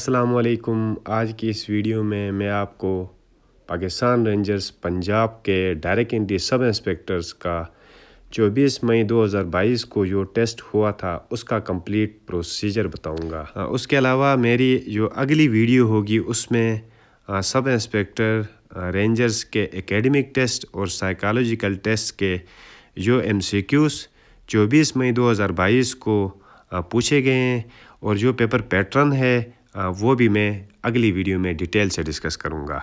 السلام علیکم۔ آج کی اس ویڈیو میں آپ کو پاکستان رینجرز پنجاب کے ڈائریکٹ انٹری سب انسپیکٹرز کا 24 مئی 2022 کو جو ٹیسٹ ہوا تھا اس کا کمپلیٹ پروسیجر بتاؤں گا۔ اس کے علاوہ میری جو اگلی ویڈیو ہوگی اس میں سب انسپیکٹر رینجرز کے اکیڈمک ٹیسٹ اور سائیکالوجیکل ٹیسٹ کے جو MCQs 24 مئی 2022 کو پوچھے گئے ہیں اور جو پیپر پیٹرن ہے وہ بھی میں اگلی ویڈیو میں ڈیٹیل سے ڈسکس کروں گا۔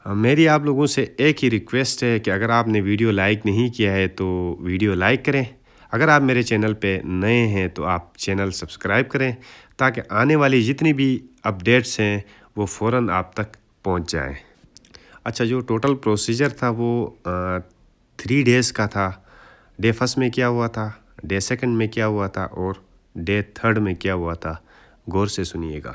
میری آپ لوگوں سے ایک ہی ریکویسٹ ہے کہ اگر آپ نے ویڈیو لائک نہیں کیا ہے تو ویڈیو لائک کریں۔ اگر آپ میرے چینل پہ نئے ہیں تو آپ چینل سبسکرائب کریں تاکہ آنے والی جتنی بھی اپڈیٹس ہیں وہ فوراً آپ تک پہنچ جائیں۔ اچھا، جو ٹوٹل پروسیجر تھا وہ 3 ڈیز کا تھا۔ ڈے فرسٹ میں کیا ہوا تھا، ڈے سیکنڈ میں کیا ہوا تھا اور ڈے تھرڈ میں کیا ہوا تھا، غور سے سنیے گا۔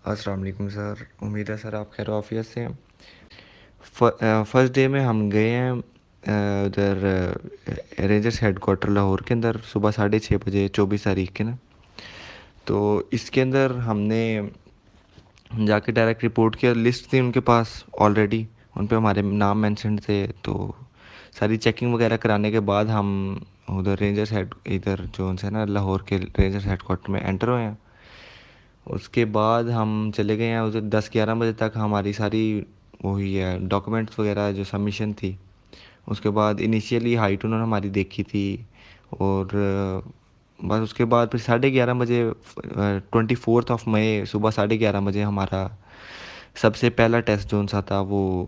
السلام علیکم سر، امید ہے سر آپ خیر و عافیت سے ہیں۔ فرسٹ ڈے میں ہم گئے ہیں ادھر رینجرز ہیڈ کوارٹر لاہور کے اندر صبح 6:30 بجے 24 تاریخ کے نا۔ تو اس کے اندر ہم نے جا کے ڈائریکٹ رپورٹ کیا، لسٹ تھی ان کے پاس آلریڈی، ان پہ ہمارے نام مینشنڈ تھے۔ تو ساری چیکنگ وغیرہ کرانے کے بعد ہم ادھر رینجرز ہیڈ ادھر جو ہے نا لاہور کے رینجرز ہیڈ کوارٹر میں انٹر ہوئے ہیں۔ اس کے بعد ہم چلے گئے ہیں ادھر 10-11 بجے تک ہماری ساری وہی ہے ڈاکومنٹس وغیرہ جو سبمیشن تھی۔ اس کے بعد انیشیلی ہائٹ انہوں نے ہماری دیکھی تھی اور بس اس کے بعد پھر 11:30 بجے 24 مئی صبح 11:30 بجے ہمارا سب سے پہلا ٹیسٹ جو سا تھا وہ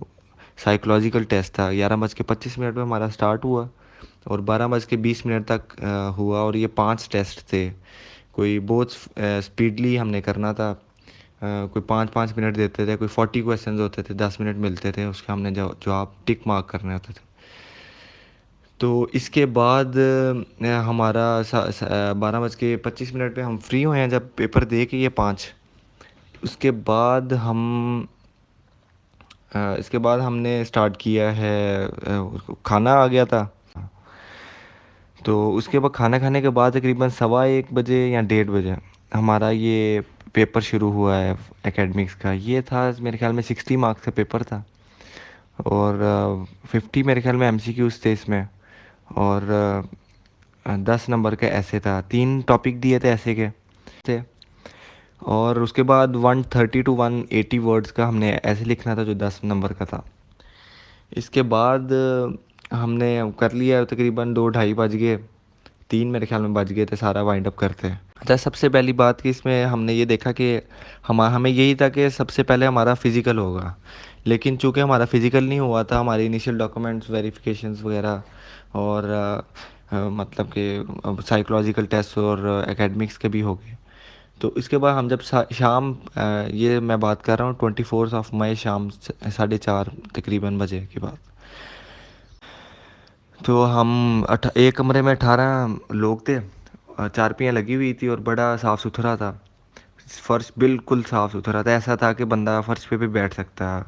سائیکولوجیکل ٹیسٹ تھا۔ 11:25 پہ ہمارا سٹارٹ ہوا اور 12:20 تک ہوا، اور یہ 5 ٹیسٹ تھے۔ کوئی بہت سپیڈلی ہم نے کرنا تھا، کوئی 5-5 منٹ دیتے تھے، کوئی 40 کویسچنز ہوتے تھے، 10 منٹ ملتے تھے، اس کے ہم نے جواب ٹک مارک کرنے ہوتے تھے۔ تو اس کے بعد ہمارا 12:25 پہ ہم فری ہوئے ہیں جب پیپر دے کے یہ 5۔ اس کے بعد ہم نے اسٹارٹ کیا ہے، کھانا آ گیا تھا۔ تو اس کے بعد کھانا کھانے کے بعد تقریباً 1:15 بجے یا 1:30 بجے ہمارا یہ پیپر شروع ہوا ہے اکیڈمکس کا۔ یہ تھا میرے خیال میں 60 مارکس کا پیپر تھا اور 50 میرے خیال میں MCQs تھے اس میں، اور 10 نمبر کا ایسے تھا۔ 3 ٹاپک دیے تھے ایسے کے تھے، اور اس کے بعد 130 to 180 ورڈز کا ہم نے ایسے لکھنا تھا جو 10 نمبر کا تھا۔ اس کے بعد ہم نے کر لیا، تقریباً 2-2:30 بج گئے، 3 میرے خیال میں بج گئے تھے سارا وائنڈ اپ کرتے۔ اچھا، سب سے پہلی بات کہ اس میں ہم نے یہ دیکھا کہ ہمیں یہی تھا کہ سب سے پہلے ہمارا فزیکل ہوگا، لیکن چونکہ ہمارا فزیکل نہیں ہوا تھا، ہماری انیشیل ڈاکومنٹس ویریفیکیشنز وغیرہ اور مطلب کہ سائیکولوجیکل ٹیسٹ اور اکیڈمکس کے بھی ہو گئے۔ تو اس کے بعد ہم جب شام، یہ میں بات کر رہا ہوں 24 مئی شام 4:30 تقریباً بجے کے بعد، تو ہم ایک کمرے میں 18 لوگ تھے، چارپیاں لگی ہوئی تھی اور بڑا صاف ستھرا تھا، فرش بالکل صاف ستھرا تھا، ایسا تھا کہ بندہ فرش پہ بھی بیٹھ سکتا ہے،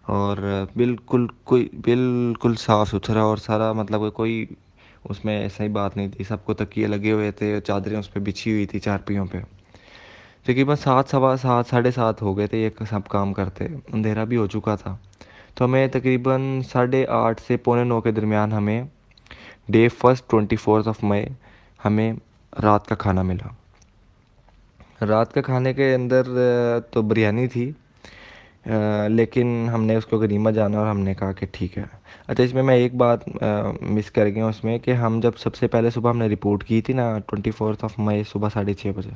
اور بالکل صاف ستھرا، اور سارا مطلب کوئی اس میں ایسا ہی بات نہیں تھی، سب کو تکیے لگے ہوئے تھے، چادریں اس پہ بچھی ہوئی تھی چارپیوں پہ۔ تقریباً 7، 7:15، 7:30 ہو گئے تھے یہ سب کام کرتے، اندھیرا بھی ہو چکا تھا۔ تو ہمیں تقریباً 8:30 سے 8:45 کے درمیان ہمیں ڈے فرسٹ 24 مئی ہمیں رات کا کھانا ملا۔ رات کا کھانے کے اندر تو بریانی تھی، لیکن ہم نے اس کو غنیمہ جانا اور ہم نے کہا کہ ٹھیک ہے۔ اچھا، اس میں ایک بات مس کر گیا اس میں کہ ہم جب سب سے پہلے صبح ہم نے رپورٹ کی تھی نا 24 مئی صبح 6:30 بجے،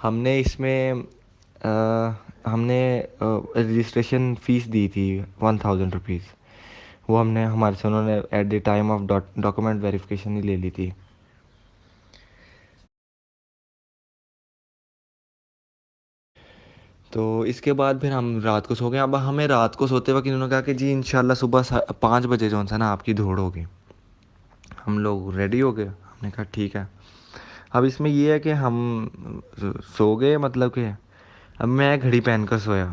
ہم نے اس میں ہم نے رجسٹریشن فیس دی تھی 1000 روپیز، وہ ہم نے ہمارے سے انہوں نے at the time of document verification ہی لے لی تھی۔ تو اس کے بعد پھر ہم رات کو سو گئے۔ اب ہمیں رات کو سوتے وقت انہوں نے کہا کہ جی انشاءاللہ صبح 5 بجے جو ہے نا آپ کی دوڑ ہوگی۔ ہم لوگ ریڈی ہو گئے، ہم نے کہا ٹھیک ہے۔ اب اس میں یہ ہے کہ ہم سو گئے، مطلب کہ اب میں گھڑی پہن کر سویا،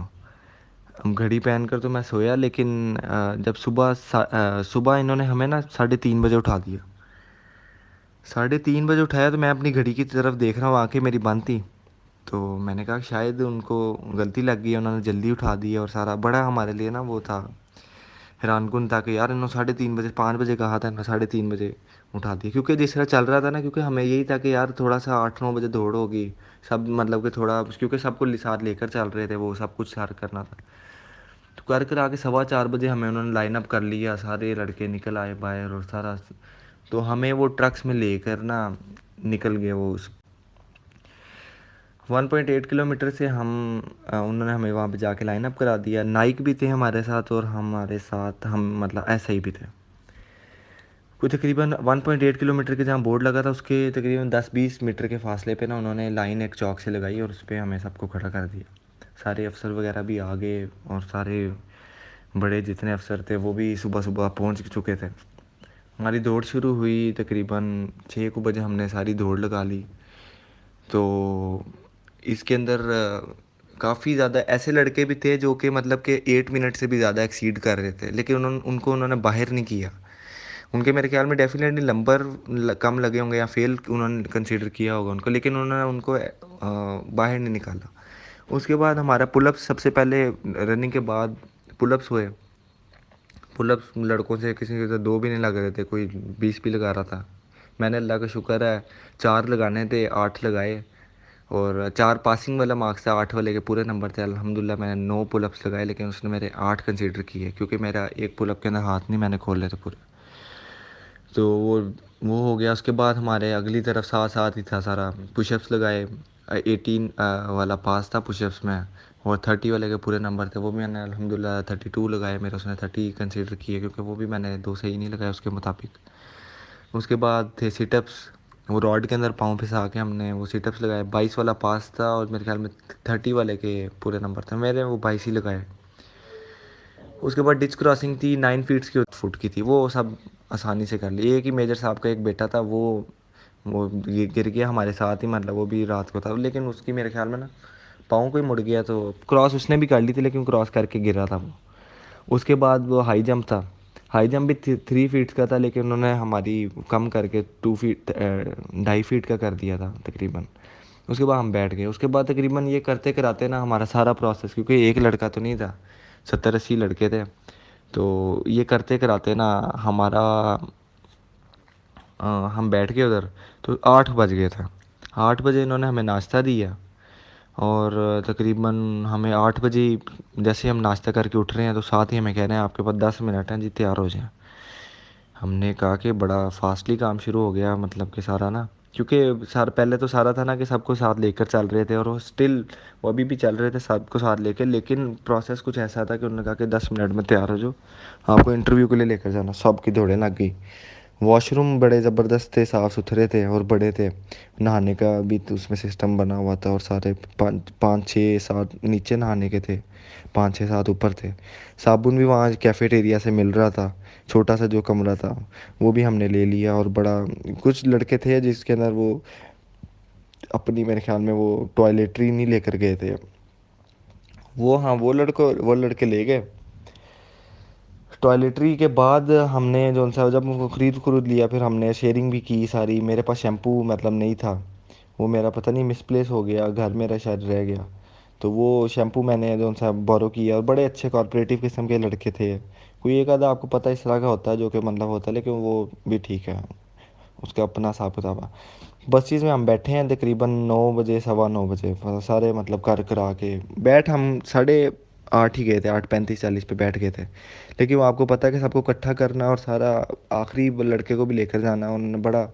اب گھڑی پہن کر تو میں سویا، لیکن جب صبح انہوں نے ہمیں نا 3:30 بجے اٹھا دیا۔ 3:30 اٹھایا تو میں اپنی گھڑی کی طرف دیکھ رہا ہوں, آنکھیں میری بند تھیں. تو میں نے کہا شاید ان کو غلطی لگ گئی ہے, انہوں نے جلدی اٹھا دیا, اور سارا بڑا ہمارے لیے نا وہ تھا, حیران کن تھا کہ یار انہوں 3:30 بجے 5 بجے کہا تھا, انہوں 3:30 بجے اٹھا دیا. کیونکہ جس طرح چل رہا تھا نا, کیونکہ ہمیں یہی تھا کہ یار تھوڑا سا 8-9 بجے دوڑ ہوگی سب, مطلب کہ تھوڑا, کیونکہ سب کو ساتھ لے کر چل رہے تھے, وہ سب کچھ ساتھ کرنا تھا. تو کر آ کے 4:15 بجے ہمیں انہوں نے لائن اپ کر لیا, سارے لڑکے نکل آئے باہر اور سارا. تو ہمیں وہ ٹرکس میں لے کر نا نکل گئے وہ 1.8 کلومیٹر سے ہم, انہوں نے ہمیں وہاں پہ جا کے لائن اپ کرا دیا. نائک بھی تھے ہمارے ساتھ, اور ہمارے ساتھ ہم مطلب ایسا ہی بھی تھے. کوئی تقریباً 1.8 کلومیٹر کے جہاں بورڈ لگا تھا, اس کے تقریباً 10-20 میٹر کے فاصلے پہ نا انہوں نے لائن ایک چوک سے لگائی, اور اس پہ ہمیں سب کو کھڑا کر دیا. سارے افسر وغیرہ بھی آ گئے, اور سارے بڑے جتنے افسر تھے وہ بھی صبح صبح پہنچ چکے تھے. ہماری دوڑ شروع ہوئی تقریباً 6 بجے, ہم نے ساری دوڑ لگا لی. تو اس کے اندر کافی زیادہ ایسے لڑکے بھی تھے جو کہ مطلب کہ 8 منٹ سے بھی زیادہ ایکسیڈ کر رہے تھے, لیکن انہوں نے باہر نہیں کیا. ان کے میرے خیال میں ڈیفینیٹلی نمبر کم لگے ہوں گے, یا فیل انہوں نے کنسیڈر کیا ہوگا ان کو, لیکن انہوں نے ان کو باہر نہیں نکالا. اس کے بعد ہمارا پل اپ, سب سے پہلے رننگ کے بعد پل اپس ہوئے. پل اپس لڑکوں سے کسی کے 2 بھی نہیں لگ رہے تھے, کوئی 20 بھی لگا رہا تھا. میں نے اللہ کا شکر ہے 4 لگانے تھے, 8 لگائے, اور 4 پاسنگ والا مارکس تھا, 8 والے کے پورے نمبر تھے. الحمدللہ میں نے 9 پل اپس لگائے, لیکن اس نے میرے 8 کنسیڈر کیے, کیونکہ میرا ایک پل اپ کے اندر ہاتھ نہیں میں نے کھول لیے تھے پورے. تو وہ ہو گیا. اس کے بعد ہمارے اگلی طرف ساتھ ہی تھا سارا, پش اپس لگائے. 18 والا پاس تھا پش اپس میں, اور 30 والے کے پورے نمبر تھے, وہ بھی میں نے الحمدللہ 32 لگائے. میرے اس نے 30 کنسیڈر کیے, کیونکہ وہ بھی میں نے 2 صحیح نہیں لگائے اس کے مطابق. اس کے بعد تھے سٹ اپس, وہ راڈ کے اندر پاؤں پھنسا کے ہم نے وہ سٹ اپس لگائے. 22 والا پاس تھا, اور میرے خیال میں 30 والے کے پورے نمبر تھے, میرے وہ 22 ہی لگائے. اس کے بعد ڈچ کراسنگ تھی 9 فیٹس کی, فٹ کی تھی, وہ سب آسانی سے کر لی. ایک ہی میجر صاحب کا ایک بیٹا تھا, وہ گر گیا ہمارے ساتھ ہی, مطلب وہ بھی رات کو تھا, لیکن اس کی میرے خیال میں نا پاؤں کو ہی مڑ گیا. تو کراس اس نے بھی کر لی تھی, لیکن کراس کر کے گرا تھا وہ. اس کے بعد وہ ہائی جمپ تھا. ہائی جمپ بھی 3 فیٹس کا تھا, لیکن انہوں نے ہماری کم کر کے 2.5 فیٹ کا کر دیا تھا تقریباً. اس کے بعد ہم بیٹھ گئے. اس کے بعد تقریباً یہ کرتے کراتے نا ہمارا سارا پروسیس, کیونکہ ایک لڑکا تو نہیں تھا, 70-80 لڑکے تھے, تو یہ کرتے کراتے نا ہمارا ہم بیٹھ گئے ادھر. تو 8 بج گئے تھے. 8 بجے انہوں نے ہمیں ناشتہ دیا, اور تقریباً ہمیں 8 بجے جیسے ہم ناشتہ کر کے اٹھ رہے ہیں, تو ساتھ ہی ہمیں کہہ رہے ہیں آپ کے پاس 10 منٹ ہیں جی, تیار ہو جائیں. ہم نے کہا کہ بڑا فاسٹلی کام شروع ہو گیا, مطلب کہ سارا نا, کیونکہ پہلے تو سارا تھا نا کہ سب کو ساتھ لے کر چل رہے تھے, اور وہ ابھی بھی چل رہے تھے سب کو ساتھ لے کے. لیکن پروسیس کچھ ایسا تھا کہ انہوں نے کہا کہ 10 منٹ میں تیار ہو جاؤ, آپ کو انٹرویو کے لیے لے کر جانا. سب کی دوڑیں لگ گئی. واش روم بڑے زبردست تھے, صاف ستھرے تھے اور بڑے تھے. نہانے کا بھی اس میں سسٹم بنا ہوا تھا, اور سارے 5-6-7 نیچے نہانے کے تھے, 5-6-7 اوپر تھے. صابن بھی وہاں کیفیٹیریا سے مل رہا تھا, چھوٹا سا جو کمرہ تھا وہ بھی ہم نے لے لیا. اور بڑا کچھ لڑکے تھے جس کے اندر وہ اپنی میرے خیال میں وہ ٹوائلیٹری نہیں لے کر گئے تھے, وہ لڑکے لے گئے. ٹوائلیٹری کے بعد ہم نے جب ان کو خرید لیا, پھر ہم نے شیئرنگ بھی کی ساری. میرے پاس شیمپو مطلب نہیں تھا, وہ میرا پتہ نہیں مس پلیس ہو گیا, گھر میرا شاید رہ گیا. تو وہ شیمپو میں نے بورو کیا, اور بڑے اچھے کارپوریٹیو قسم کے لڑکے تھے. کوئی ایک آدھا آپ کو پتہ اس طرح کا ہوتا ہے جو کہ مطلب ہوتا ہے, لیکن وہ بھی ٹھیک ہے, اس کا اپنا حساب کتاب ہے. بس چیز میں ہم بیٹھے ہیں تقریباً 9 بجے 9:15 بجے, سارے مطلب کرا کے ہم 8:30 ہی گئے تھے, 8:35-40 پہ بیٹھ گئے تھے. لیکن وہ آپ کو پتہ ہے کہ سب کو اکٹھا کرنا اور سارا آخری لڑکے کو بھی لے کر جانا, انہوں نے بڑا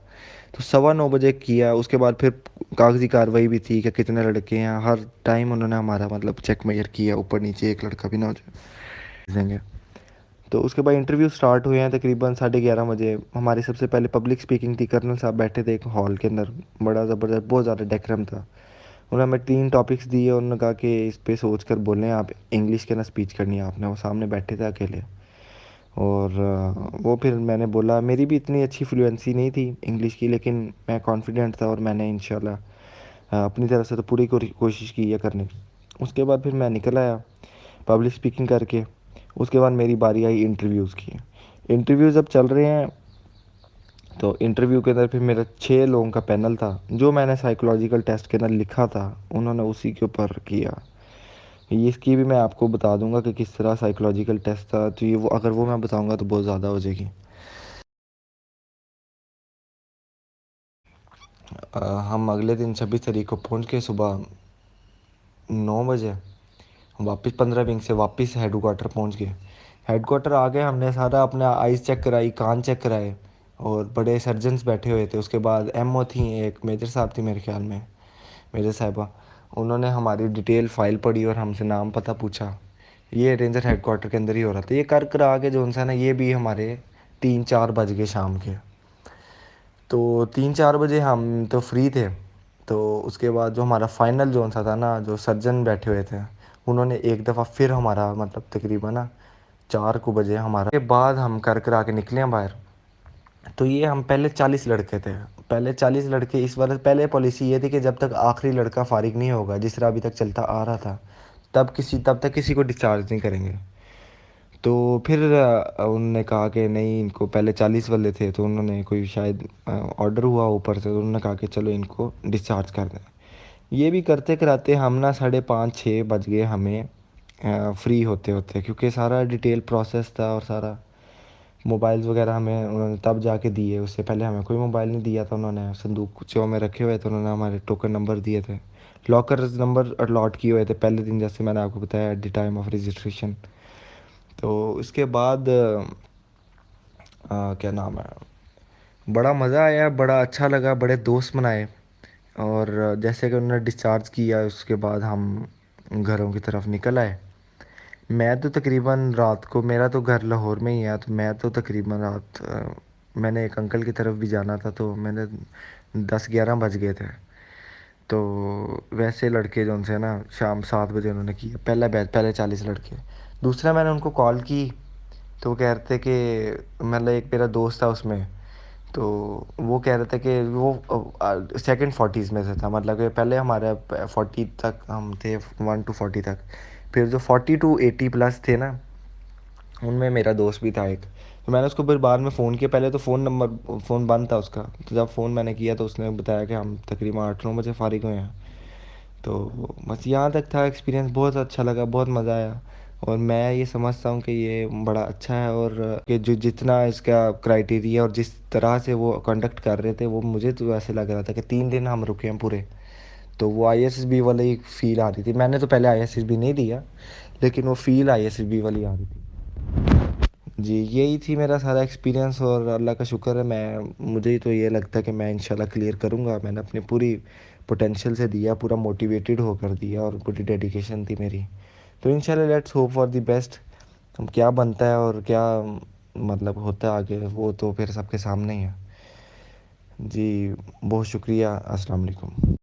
تو 9:15 بجے کیا. اس کے بعد پھر کاغذی کارروائی بھی تھی کہ کتنے لڑکے ہیں, ہر ٹائم انہوں نے ہمارا مطلب چیک میئر کیا, اوپر نیچے ایک لڑکا بھی نہ ہو جائے دیں گے. تو اس کے بعد انٹرویو سٹارٹ ہوئے ہیں تقریباً 11:30 بجے. ہماری سب سے پہلے پبلک سپیکنگ تھی, کرنل صاحب بیٹھے تھے ایک ہال کے اندر, بڑا زبردست, بہت زیادہ ڈیکرم تھا. انہوں نے ہمیں 3 ٹاپکس دیے, انہوں نے کہا کہ اس پہ سوچ کر بولیں, آپ انگلش کے اندر اسپیچ کرنی ہے آپ نے. وہ سامنے بیٹھے تھے اکیلے, اور وہ پھر میں نے بولا, میری بھی اتنی اچھی فلوئنسی نہیں تھی انگلش کی, لیکن میں کانفیڈنٹ تھا, اور میں نے انشاءاللہ اپنی طرف سے تو پوری کوشش کی ہے کرنے کی. اس کے بعد پھر میں نکل آیا پبلک اسپیکنگ کر کے. اس کے بعد میری باری آئی انٹرویوز کی. انٹرویوز اب چل رہے ہیں, تو انٹرویو کے اندر پھر میرا 6 لوگوں کا پینل تھا، جو میں نے سائیکولوجیکل ٹیسٹ کے اندر لکھا تھا انہوں نے اسی کے اوپر کیا. یہ اس کی بھی میں آپ کو بتا دوں گا کہ کس طرح سائیکولوجیکل ٹیسٹ تھا. تو یہ اگر وہ میں بتاؤں گا تو بہت زیادہ ہو جائے گی. ہم اگلے دن 26 تاریخ کو پہنچ کے صبح 9 بجے واپس 15 ونگ سے واپس ہیڈ کوارٹر پہنچ گئے. ہیڈ کوارٹر آ گئے، ہم نے سارا اپنا آئز چیک کرائی، کان چیک کرائے، اور بڑے سرجنز بیٹھے ہوئے تھے. اس کے بعد ایم او تھیں، ایک میجر صاحب تھی میرے خیال میں، میجر صاحبہ. انہوں نے ہماری ڈیٹیل فائل پڑھی اور ہم سے نام پتہ پوچھا. یہ رینجر ہیڈ کوارٹر کے اندر ہی ہو رہا تھا. یہ کر آگے جو انسان ہے، یہ بھی ہمارے 3-4 بج گئے شام کے. تو 3-4 بجے ہم تو فری تھے. تو اس کے بعد جو ہمارا فائنل جو سا تھا نا، جو سرجن بیٹھے ہوئے تھے انہوں نے ایک دفعہ پھر ہمارا مطلب تقریباً 4 کو بجے ہمارا کے بعد ہم کر آ کے نکلے ہیں باہر. تو یہ ہم پہلے 40 لڑکے تھے. پہلے 40 لڑکے اس بار پہلے پالیسی یہ تھی کہ جب تک آخری لڑکا فارغ نہیں ہوگا، جس طرح ابھی تک چلتا آ رہا تھا، تب تک کسی کو ڈسچارج نہیں کریں گے. تو پھر انہوں نے کہا کہ نہیں، ان کو پہلے 40 والے تھے تو انہوں نے کوئی شاید آرڈر ہوا اوپر سے، تو انہوں نے کہا کہ چلو ان کو ڈسچارج کر دیں. یہ بھی کرتے کراتے ہم 5:30-6 بج گئے ہمیں فری ہوتے ہوتے، کیونکہ سارا ڈیٹیل پروسیس تھا اور سارا موبائلز وغیرہ ہمیں انہوں نے تب جا کے دیے. اس سے پہلے ہمیں کوئی موبائل نہیں دیا تھا. انہوں نے صندوق چو میں رکھے ہوئے تھے، انہوں نے ہمارے ٹوکن نمبر دیے تھے، لاکرز نمبر الاٹ کیے ہوئے تھے پہلے دن، جیسے میں نے آپ کو بتایا at the time of registration. تو اس کے بعد کیا نام ہے، بڑا مزہ آیا، بڑا اچھا لگا، بڑے دوست بنائے. اور جیسے کہ انہوں نے ڈسچارج کیا، اس کے بعد ہم گھروں کی طرف نکل آئے. میں تو تقریباً رات کو، میرا تو گھر لاہور میں ہی ہے، تو میں تو تقریباً رات میں نے ایک انکل کی طرف بھی جانا تھا، تو میں نے 10-11 بج گئے تھے. تو ویسے لڑکے جو ان سے نا شام 7 بجے انہوں نے کیا پہلا بیچ، پہلے 40 لڑکے. دوسرا میں نے ان کو کال کی تو وہ کہہ رہے تھے کہ مطلب ایک میرا دوست تھا اس میں، تو وہ کہہ رہے تھے کہ وہ سیکنڈ 40s میں سے تھا. مطلب کہ پہلے ہمارے 40 تک ہم تھے، 1 to 40 تک. پھر جو 40 to 80 پلس تھے نا، ان میں میرا دوست بھی تھا ایک. تو میں نے اس کو پھر بعد میں فون کیا. پہلے تو فون بند تھا اس کا. تو جب فون میں نے کیا تو اس نے بتایا کہ ہم تقریباً 8-9 بجے فارغ ہوئے ہیں. تو بس یہاں تک تھا ایکسپیرینس. بہت اچھا لگا، بہت مزہ آیا. اور میں یہ سمجھتا ہوں کہ یہ بڑا اچھا ہے، اور کہ جو جتنا اس کا کرائٹیریا اور جس طرح سے وہ کنڈکٹ کر رہے تھے، وہ مجھے تو ایسے لگ رہا تھا کہ 3 دن ہم رکے ہیں پورے. تو وہ آئی ایس ایس بی والی فیل آ رہی تھی. میں نے تو پہلے آئی ایس ایس بی نہیں دیا، لیکن وہ فیل آئی ایس ایس بی والی آ رہی تھی. جی یہی تھی میرا سارا ایکسپیرینس، اور اللہ کا شکر ہے، مجھے تو یہ لگتا ہے کہ میں انشاءاللہ کلیئر کروں گا. میں نے اپنی پوری پوٹینشیل سے دیا، پورا موٹیویٹڈ ہو کر دیا، اور پوری ڈیڈیکیشن تھی میری. تو انشاءاللہ let's hope for the best. کیا بنتا ہے اور کیا مطلب ہوتا ہے آگے، وہ تو پھر سب کے سامنے ہی ہے. جی بہت شکریہ. السلام علیکم.